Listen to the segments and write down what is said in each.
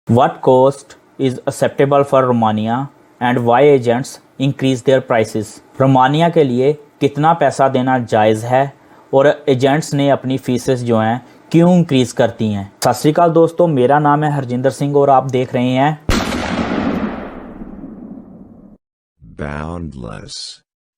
What cost is acceptable for Romania and why agents increase their prices? Romania के लिए कितना पैसा देना जायज़ है और एजेंट्स ने अपनी फीसेस जो हैं क्यों इंक्रीज़ करती हैं। सत श्री अकाल दोस्तों, मेरा नाम है हरजिंदर सिंह और आप देख रहे हैं Boundless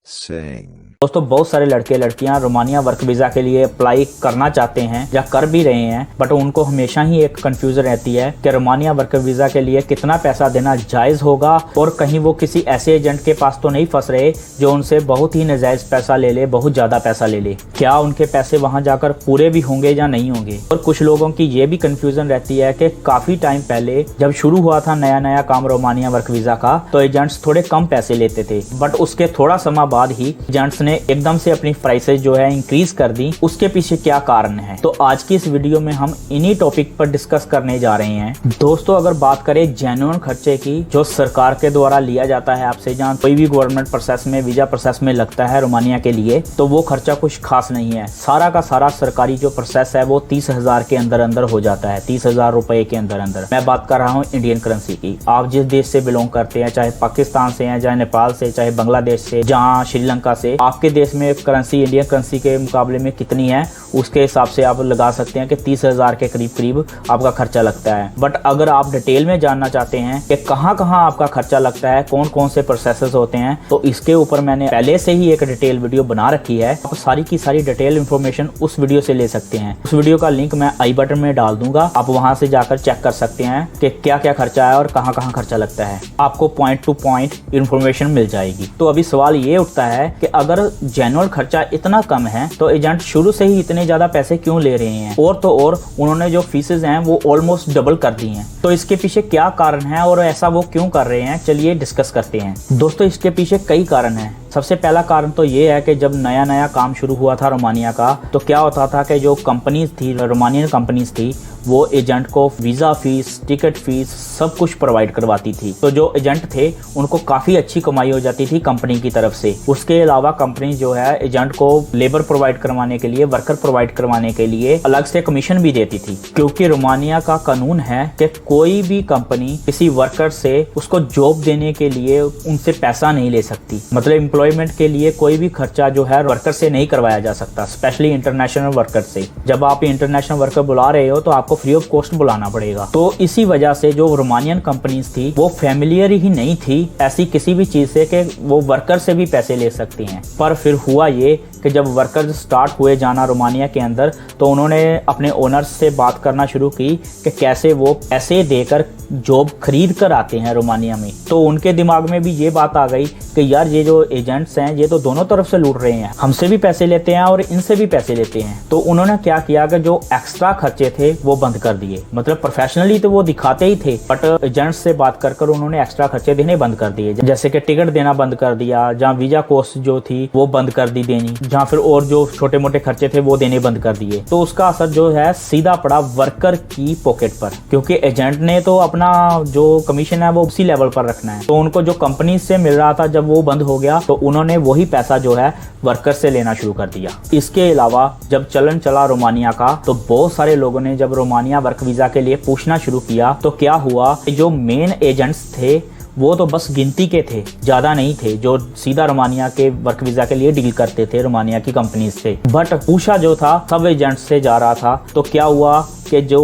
Sing। दोस्तों, बहुत सारे लड़के लड़कियां रोमानिया वर्क वीज़ा के लिए अप्लाई करना चाहते हैं या कर भी रहे हैं, बट उनको हमेशा ही एक कंफ्यूजन रहती है कि रोमानिया वर्क वीज़ा के लिए कितना पैसा देना जायज़ होगा और कहीं वो किसी ऐसे एजेंट के पास तो नहीं फंस रहे जो उनसे बहुत ही नाजायज़ पैसा ले ले, बहुत ज़्यादा पैसा ले ले। क्या उनके पैसे वहाँ जाकर पूरे भी होंगे या नहीं होंगे। और कुछ लोगों की ये भी कंफ्यूजन रहती है कि काफ़ी टाइम पहले जब शुरू हुआ था नया नया काम रोमानिया वर्क वीज़ा का, तो एजेंट्स थोड़े कम पैसे लेते थे, बट उसके थोड़ा समय बाद ही एजेंट्स ने एकदम से अपनी प्राइसेस जो है इंक्रीज कर दी। उसके पीछे क्या कारण है, तो आज की इस वीडियो में हम इन्हीं टॉपिक पर डिस्कस करने जा रहे हैं। दोस्तों, अगर बात करें जेन्युइन खर्चे की जो सरकार के द्वारा लिया जाता है आपसे, जहाँ कोई भी गवर्नमेंट प्रोसेस में वीजा प्रोसेस में लगता है रोमानिया के लिए, तो वो खर्चा कुछ खास नहीं है। सारा का सारा सरकारी जो प्रोसेस है वो 30,000 के अंदर अंदर हो जाता है, 30,000 रुपए के अंदर अंदर। मैं बात कर रहा हूँ इंडियन करेंसी की। आप जिस देश से बिलोंग करते हैं, चाहे पाकिस्तान से हैं, चाहे नेपाल से, चाहे बांग्लादेश से, जहाँ श्रीलंका से, आपके देश में करेंसी इंडियन करेंसी के मुकाबले में कितनी है उसके हिसाब से आप लगा सकते हैं कि 30,000 के करीब करीब आपका खर्चा लगता है। बट अगर आप डिटेल में जानना चाहते हैं कि कहाँ कहाँ आपका खर्चा लगता है, कौन कौन से प्रोसेसेस होते हैं, तो इसके ऊपर मैंने पहले से ही एक डिटेल वीडियो बना रखी है। आप सारी की सारी डिटेल इन्फॉर्मेशन उस वीडियो से ले सकते हैं। उस वीडियो का लिंक मैं आई बटन में डाल दूंगा, आप वहां से जाकर चेक कर सकते हैं कि क्या क्या खर्चा है और कहाँ कहाँ खर्चा लगता है। आपको पॉइंट टू पॉइंट इन्फॉर्मेशन मिल जाएगी। तो अभी सवाल ये उठता है कि अगर जेन्युइन खर्चा इतना कम है तो एजेंट शुरू से ही इतने ज्यादा पैसे क्यों ले रहे हैं। और तो और उन्होंने जो फीसेस हैं वो ऑलमोस्ट डबल कर दी हैं। तो इसके पीछे क्या कारण है और ऐसा वो क्यों कर रहे हैं, चलिए डिस्कस करते हैं। दोस्तों, इसके पीछे कई कारण हैं। सबसे पहला कारण तो ये है कि जब नया नया काम शुरू हुआ था रोमानिया का, तो क्या होता था कि जो कंपनीज थी, रोमानियन कंपनीज थी, वो एजेंट को वीजा फीस, टिकट फीस सब कुछ प्रोवाइड करवाती थी। तो जो एजेंट थे उनको काफी अच्छी कमाई हो जाती थी कंपनी की तरफ से। उसके अलावा कंपनी जो है एजेंट को लेबर प्रोवाइड करवाने के लिए, वर्कर प्रोवाइड करवाने के लिए अलग से कमीशन भी देती थी। क्योंकि रोमानिया का कानून है कि कोई भी कंपनी किसी वर्कर से उसको जॉब देने के लिए उनसे पैसा नहीं ले सकती। मतलब एम्प्लॉयमेंट के लिए कोई भी खर्चा जो है वर्कर से नहीं करवाया जा सकता, स्पेशली इंटरनेशनल वर्कर से। जब आप इंटरनेशनल वर्कर बुला रहे हो तो आपको फ्री ऑफ कॉस्ट बुलाना पड़ेगा। तो इसी वजह से जो रोमानियन कंपनीज थी वो फैमिलियर ही नहीं थी ऐसी किसी भी चीज से कि वो वर्कर से भी पैसे ले सकती हैं। पर फिर हुआ ये कि जब वर्कर स्टार्ट हुए जाना रोमानिया के अंदर, तो उन्होंने अपने ओनर्स से बात करना शुरू की कि कैसे वो पैसे देकर जॉब खरीद कर आते हैं रोमानिया में। तो उनके दिमाग में भी ये बात आ गई कि यार ये जो एजेंट्स हैं ये तो दोनों तरफ से लूट रहे हैं, हमसे भी पैसे लेते हैं और इनसे भी पैसे लेते हैं। तो उन्होंने क्या किया कि जो एक्स्ट्रा खर्चे थे वो बंद कर दिए। मतलब प्रोफेशनली तो वो दिखाते ही थे, बट एजेंट्स से बात कर कर उन्होंने एक्स्ट्रा खर्चे देने बंद कर दिए। जैसे कि टिकट देना बंद कर दिया, जहाँ वीजा कॉस्ट जो थी वो बंद कर दी देनी, जहाँ फिर और जो छोटे मोटे खर्चे थे वो देने बंद कर दिए। तो उसका असर जो है सीधा पड़ा वर्कर की पॉकेट पर, क्योंकि एजेंट ने तो अपना जो कमीशन है वो उसी लेवल पर रखना है। तो उनको जो कंपनी से मिल रहा था जब वो बंद हो गया, तो उन्होंने वही पैसा जो है वर्कर से लेना शुरू कर दिया। इसके अलावा जब चलन चला रोमानिया का, तो बहुत सारे लोगों ने जब रोमानिया वर्क वीजा के लिए पूछना शुरू किया, तो क्या हुआ, जो मेन एजेंट्स थे वो तो बस गिनती के थे, ज्यादा नहीं थे, जो सीधा रोमानिया के वर्क वीजा के लिए डील करते थे रोमानिया की कंपनी से। बट पूछा जो था सब एजेंट से जा रहा था। तो क्या हुआ कि जो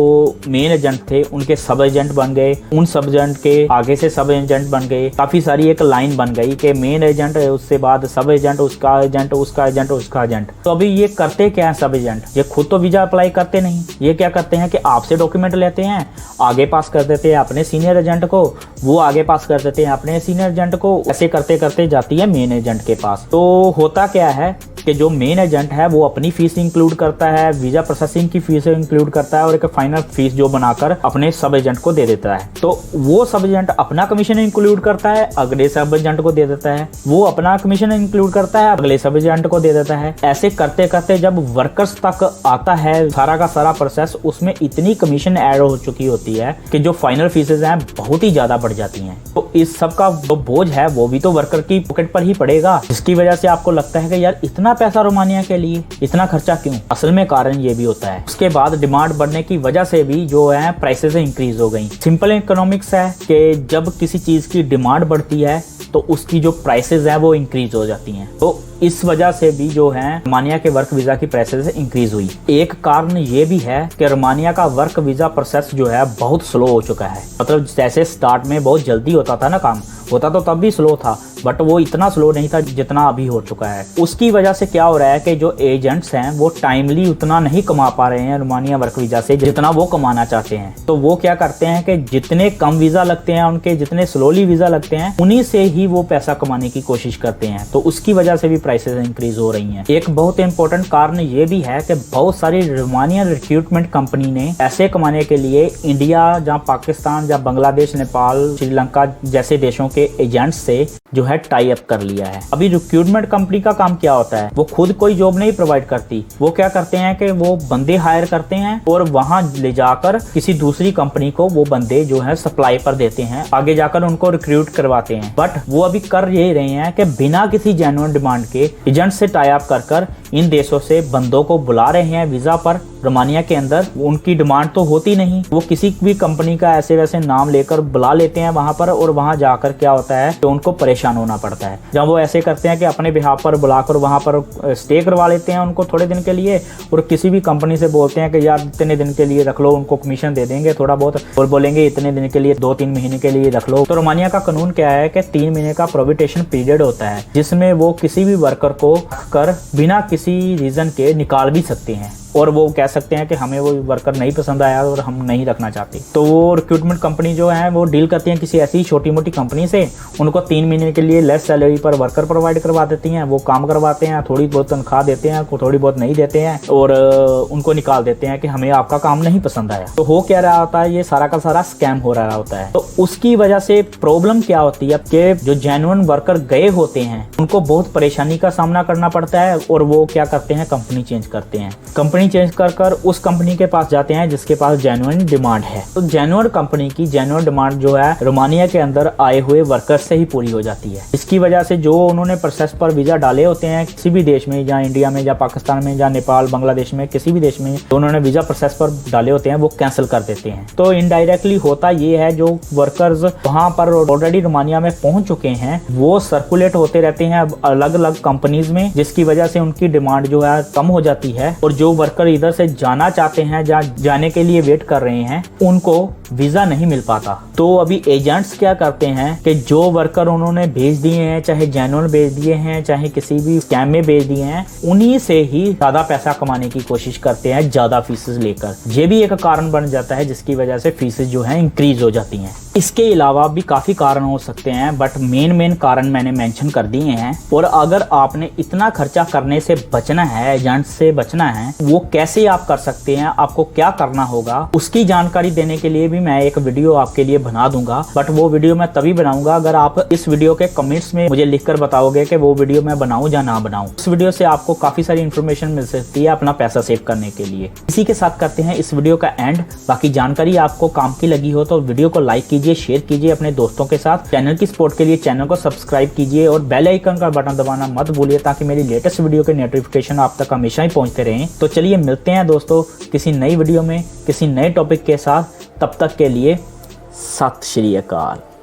मेन एजेंट थे उनके सब एजेंट बन गए, उन सब एजेंट के आगे से सब एजेंट बन गए। काफी सारी एक लाइन बन गई कि मेन एजेंट, उससे बाद सब एजेंट, उसका एजेंट, उसका एजेंट, उसका एजेंट। तो अभी ये करते क्या है सब एजेंट, ये खुद तो वीजा अप्लाई करते नहीं। ये क्या करते हैं कि आपसे डॉक्यूमेंट लेते हैं, आगे पास कर देते हैं अपने सीनियर एजेंट को, वो आगे पास कर देते हैं अपने सीनियर एजेंट को। ऐसे करते करते जाती है मेन एजेंट के पास। तो होता क्या है कि जो मेन एजेंट है वो अपनी फीस इंक्लूड करता है, वीजा प्रोसेसिंग की फीस इंक्लूड करता है और एक फाइनल फीस जो बनाकर अपने सब एजेंट को दे देता है। तो वो सब एजेंट अपना कमीशन इंक्लूड करता है, अगले सब एजेंट को दे देता है, वो अपना कमीशन इंक्लूड करता है, अगले सब एजेंट को दे देता है। ऐसे करते करते जब वर्कर्स तक आता है सारा का सारा प्रोसेस, उसमें इतनी कमीशन ऐड हो चुकी होती है कि जो फाइनल फीसेज हैं बहुत ही ज्यादा बढ़ जाती हैं। तो इस सब का जो बोझ है वो भी तो वर्कर की पॉकेट पर ही पड़ेगा, जिसकी वजह से आपको लगता है कि यार इतना पैसा रोमानिया के लिए, इतना खर्चा क्यों? असल में कारण ये भी होता है, उसके बाद डिमांड बढ़ने की वजह से भी जो है प्राइसेस इंक्रीज हो गई। सिंपल इकोनॉमिक्स है कि जब किसी चीज की डिमांड बढ़ती है तो उसकी जो प्राइसेस है वो इंक्रीज हो जाती हैं। तो इस वजह से भी जो है रोमानिया के वर्क वीजा की प्राइसेस इंक्रीज हुई। एक कारण ये भी है कि रोमानिया का वर्क वीजा प्रोसेस जो है बहुत स्लो हो चुका है। मतलब जैसे स्टार्ट में बहुत जल्दी होता था ना, काम होता तो तब भी स्लो था, बट वो इतना स्लो नहीं था जितना अभी हो चुका है। उसकी वजह से क्या हो रहा है कि जो एजेंट्स हैं वो टाइमली उतना नहीं कमा पा रहे हैं रोमानिया वर्क वीजा से जितना वो कमाना चाहते हैं। तो वो क्या करते हैं कि जितने कम वीजा लगते हैं उनके, जितने स्लोली वीजा लगते हैं, उन्हीं से ही वो पैसा कमाने की कोशिश करते हैं। तो उसकी वजह से भी प्राइसेस इंक्रीज हो रही हैं। एक बहुत इंपॉर्टेंट कारण ये भी है कि बहुत सारी रोमानियन रिक्रूटमेंट कंपनी ने पैसे कमाने के लिए इंडिया, जहाँ पाकिस्तान, जहाँ बांग्लादेश, नेपाल, श्रीलंका जैसे देशों के एजेंट्स से जो है टाई अप कर लिया है। अभी रिक्रूटमेंट कंपनी का काम क्या होता है, वो खुद कोई जॉब नहीं प्रोवाइड करती। वो क्या करते हैं कि वो बंदे हायर करते हैं और वहां ले जाकर किसी दूसरी कंपनी को वो बंदे जो है सप्लाई पर देते हैं, आगे जाकर उनको रिक्रूट करवाते हैं। बट वो अभी कर ये रहे हैं कि बिना किसी जेन्युइन डिमांड के एजेंट से टाई अप कर इन देशों से बंदों को बुला रहे हैं वीजा पर रोमानिया के अंदर। उनकी डिमांड तो होती नहीं, वो किसी भी कंपनी का ऐसे वैसे नाम लेकर बुला लेते हैं वहां पर, और वहां जाकर क्या होता है कि उनको परेशान होना पड़ता है। जब वो ऐसे करते हैं कि अपने बिहाफ पर बुलाकर वहां पर स्टे करवा लेते हैं उनको थोड़े दिन के लिए, और किसी भी कंपनी से बोलते हैं कि यार इतने दिन के लिए रख लो, उनको कमीशन दे देंगे थोड़ा बहुत, और बोलेंगे इतने दिन के लिए, 2-3 महीने के लिए रख लो। तो रोमानिया का कानून क्या है कि 3 महीने का प्रोविटेशन पीरियड होता है, जिसमें वो किसी भी वर्कर को कर बिना किसी रीजन के निकाल भी सकते हैं, और वो कह सकते हैं कि हमें वो वर्कर नहीं पसंद आया और हम नहीं रखना चाहते। तो वो रिक्रूटमेंट कंपनी जो है वो डील करती हैं किसी ऐसी छोटी मोटी कंपनी से, उनको 3 महीने के लिए लेस सैलरी पर वर्कर प्रोवाइड करवा देती हैं, वो काम करवाते हैं, थोड़ी बहुत तनख्वाह देते हैं, थोड़ी बहुत नहीं देते हैं, और उनको निकाल देते हैं कि हमें आपका काम नहीं पसंद आया। तो हो क्या रहा होता है, ये सारा का सारा स्कैम हो रहा होता है। तो उसकी वजह से प्रॉब्लम क्या होती है कि जो जेन्युइन वर्कर गए होते हैं उनको बहुत परेशानी का सामना करना पड़ता है, और वो क्या करते हैं, कंपनी चेंज करते हैं। कंपनी चेंज कर उस कंपनी के पास जाते हैं जिसके पास जेन्युइन डिमांड है। तो जेन्युइन कंपनी की जेन्युइन डिमांड जो है रोमानिया के अंदर आए हुए वर्कर से ही पूरी हो जाती है। इसकी वजह से जो उन्होंने प्रोसेस पर वीजा डाले होते हैं किसी भी देश में, जहाँ इंडिया में, जहाँ पाकिस्तान में, जहाँ नेपाल, बांग्लादेश में, किसी भी देश में तो उन्होंने वीजा प्रोसेस पर डाले होते हैं वो कैंसिल कर देते हैं। तो इनडायरेक्टली होता ये है, जो वर्कर्स वहां पर ऑलरेडी रोमानिया में पहुंच चुके हैं वो सर्कुलेट होते रहते हैं अलग अलग कंपनीज में, जिसकी वजह से उनकी डिमांड जो है कम हो जाती है, और जो वर्कर इधर से जाना चाहते हैं, जहाँ जाने के लिए वेट कर रहे हैं, उनको वीजा नहीं मिल पाता। तो अभी एजेंट्स क्या करते हैं कि जो वर्कर उन्होंने भेज दिए हैं, चाहे जेन्युइन भेज दिए हैं, चाहे किसी भी स्कैम में भेज दिए हैं, उन्हीं से ही ज्यादा पैसा कमाने की कोशिश करते हैं, ज्यादा फीसेस लेकर। ये भी एक कारण बन जाता है जिसकी वजह से फीसेस जो है इंक्रीज हो जाती हैं। इसके अलावा भी काफी कारण हो सकते हैं, बट मेन कारण मैंने मेंशन कर दिए हैं। और अगर आपने इतना खर्चा करने से बचना है, एजेंट से बचना है, वो कैसे आप कर सकते हैं, आपको क्या करना होगा, उसकी जानकारी देने के लिए भी मैं एक वीडियो आपके लिए बना दूंगा। बट वो वीडियो मैं तभी बनाऊंगा अगर आप इस वीडियो के कमेंट्स में मुझे लिखकर बताओगे कि वो वीडियो मैं बनाऊं या ना बनाऊं। इस वीडियो से आपको काफी सारी इन्फॉर्मेशन मिल सकती है अपना पैसा सेव करने के लिए। इसी के साथ करते हैं इस वीडियो का एंड। बाकी जानकारी आपको काम की लगी हो तो वीडियो को लाइक कीजिए, शेयर कीजिए अपने दोस्तों के साथ। चैनल की सपोर्ट के लिए चैनल को सब्सक्राइब कीजिए और बेल आइकन का बटन दबाना मत भूलिए, ताकि मेरी लेटेस्ट वीडियो के नोटिफिकेशन आप तक हमेशा ही पहुंचते रहें। तो चलिए मिलते हैं दोस्तों किसी नई वीडियो में किसी नए टॉपिक के साथ। तब तक के लिए सत श्री अकाल।